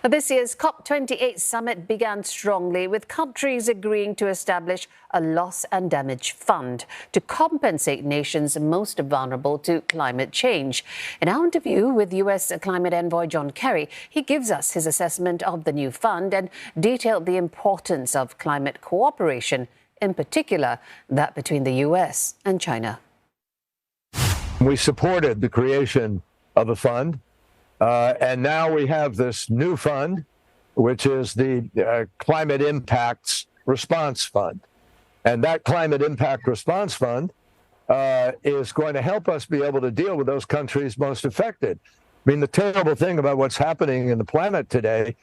This year's COP28 summit began strongly, with countries agreeing to establish a loss and damage fund to compensate nations most vulnerable to climate change. In our interview with US climate envoy John Kerry, he gives us his assessment of the new fund and detailed the importance of climate cooperation, in particular that between the US and China. We supported the creation of a fund. And now we have this new fund, which is the Climate Impacts Response Fund. And that Climate Impact Response Fund is going to help us be able to deal with those countries most affected. I mean, the terrible thing about what's happening in the planet today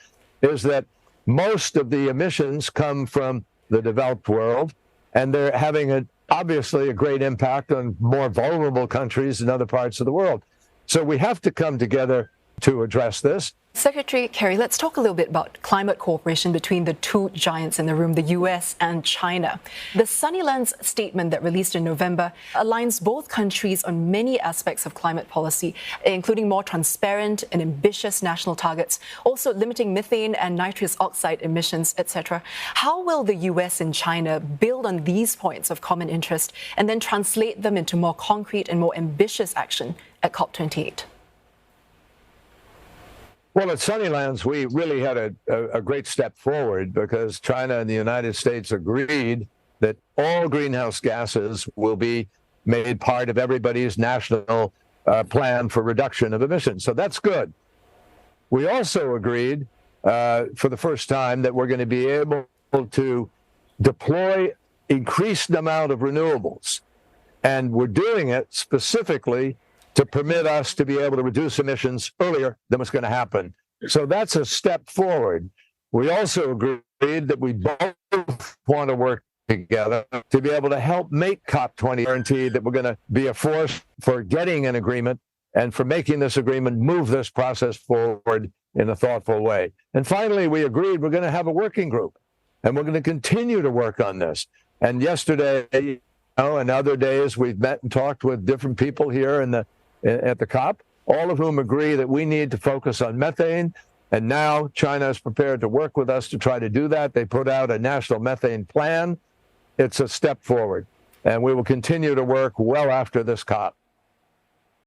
is that most of the emissions come from the developed world, and they're having obviously a great impact on more vulnerable countries in other parts of the world. So we have to come together to address this. Secretary Kerry, let's talk a little bit about climate cooperation between the two giants in the room, the US and China. The Sunnylands statement that released in November aligns both countries on many aspects of climate policy, including more transparent and ambitious national targets, also limiting methane and nitrous oxide emissions, etc. How will the US and China build on these points of common interest and then translate them into more concrete and more ambitious action at COP28? Well, at Sunnylands, we really had a great step forward because China and the United States agreed that all greenhouse gases will be made part of everybody's national plan for reduction of emissions. So that's good. We also agreed for the first time that we're going to be able to deploy increased amount of renewables. And we're doing it specifically to permit us to be able to reduce emissions earlier than what's going to happen. So that's a step forward. We also agreed that we both want to work together to be able to help make COP28 guarantee that we're going to be a force for getting an agreement and for making this agreement move this process forward in a thoughtful way. And finally, we agreed we're going to have a working group, and we're going to continue to work on this. And yesterday, and other days, we've met and talked with different people here at the COP, all of whom agree that we need to focus on methane. And now China is prepared to work with us to try to do that. They put out a national methane plan. It's a step forward. And we will continue to work well after this COP.